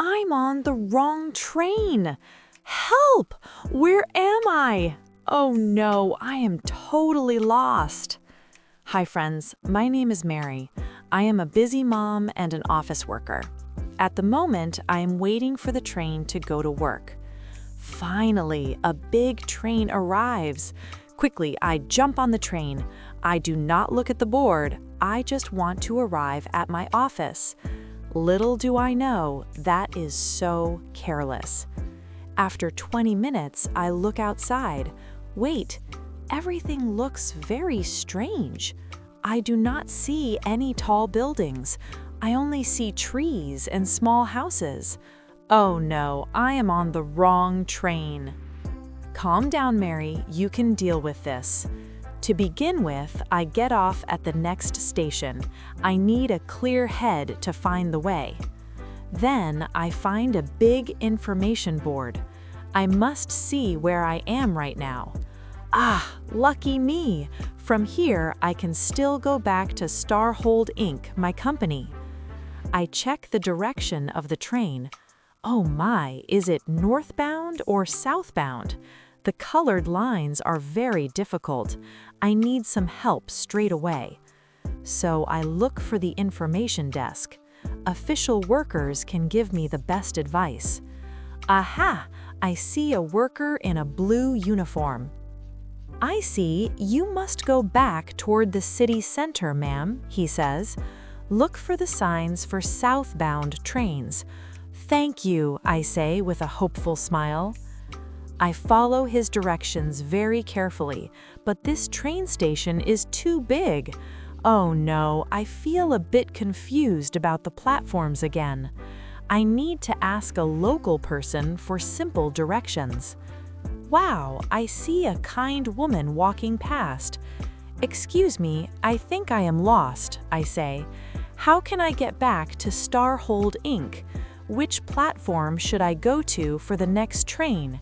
I'm on the wrong train. Help! Where am I? Oh no, I am totally lost. Hi friends, my name is Mary. I am a busy mom and an office worker. At the moment, I am waiting for the train to go to work. Finally, a big train arrives. Quickly, I jump on the train. I do not look at the board. I just want to arrive at my office. Little do I know, that is so careless. After 20 minutes, I look outside. Wait, everything looks very strange. I do not see any tall buildings. I only see trees and small houses. Oh no, I am on the wrong train. Calm down, Mary, you can deal with this. To begin with, I get off at the next station. I need a clear head to find the way. Then I find a big information board. I must see where I am right now. Ah, lucky me! From here, I can still go back to Starhold Inc., my company. I check the direction of the train. Oh my, is it northbound or southbound? The colored lines are very difficult. I need some help straight away. So I look for the information desk. Official workers can give me the best advice. Aha! I see a worker in a blue uniform. I see you must go back toward the city center, ma'am, he says. Look for the signs for southbound trains. Thank you, I say with a hopeful smile. I follow his directions very carefully, but this train station is too big. Oh no, I feel a bit confused about the platforms again. I need to ask a local person for simple directions. Wow, I see a kind woman walking past. Excuse me, I think I am lost, I say. How can I get back to Starhold Inc.? Which platform should I go to for the next train?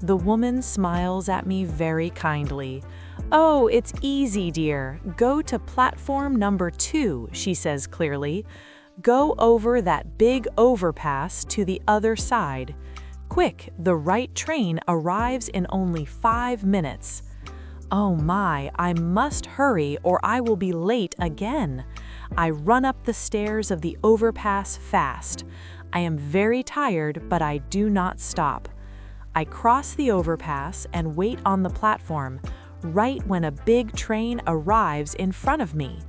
The woman smiles at me very kindly. Oh, it's easy, dear. Go to platform number 2, she says clearly. Go over that big overpass to the other side. Quick, the right train arrives in only 5 minutes. Oh my, I must hurry or I will be late again. I run up the stairs of the overpass fast. I am very tired, but I do not stop. I cross the overpass and wait on the platform, right when a big train arrives in front of me.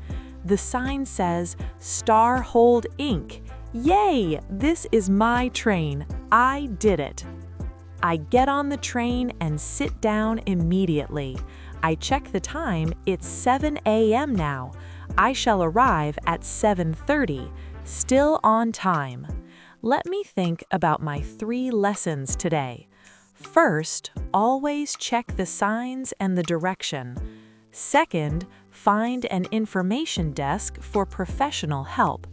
The sign says, Starhold Inc. Yay! This is my train. I did it. I get on the train and sit down immediately. I check the time. It's 7 a.m. now. I shall arrive at 7:30, still on time. Let me think about my 3 lessons today. First, always check the signs and the direction. Second, find an information desk for professional help.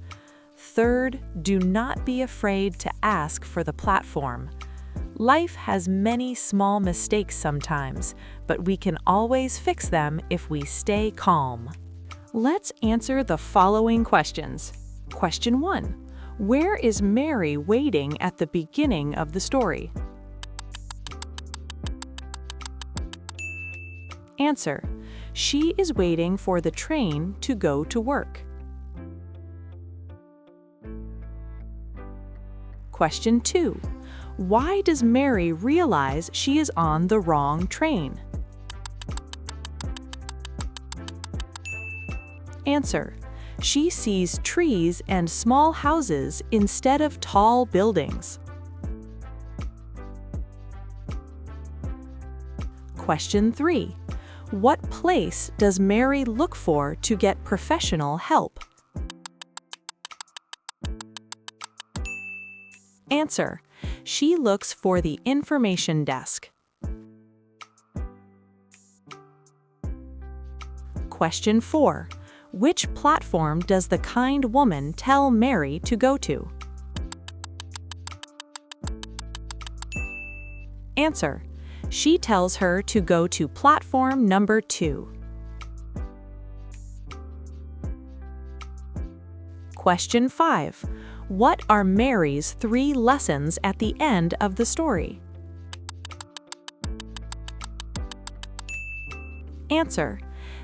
Third, do not be afraid to ask for the platform. Life has many small mistakes sometimes, but we can always fix them if we stay calm. Let's answer the following questions. Question 1. Where is Mary waiting at the beginning of the story? Answer. She is waiting for the train to go to work. Question 2. Why does Mary realize she is on the wrong train? Answer. She sees trees and small houses instead of tall buildings. Question 3. What place does Mary look for to get professional help? Answer. She looks for the information desk. Question 4. Which platform does the kind woman tell Mary to go to? Answer. She tells her to go to platform number 2. Question 5. What are Mary's 3 lessons at the end of the story? Answer: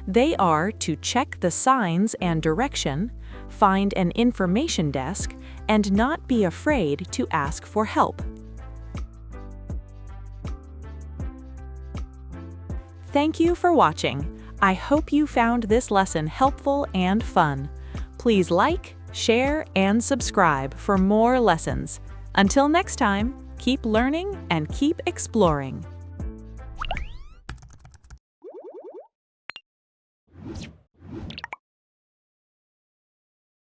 they are to check the signs and direction, find an information desk, and not be afraid to ask for help. Thank you for watching. I hope you found this lesson helpful and fun. Please like, share, and subscribe for more lessons. Until next time, keep learning and keep exploring.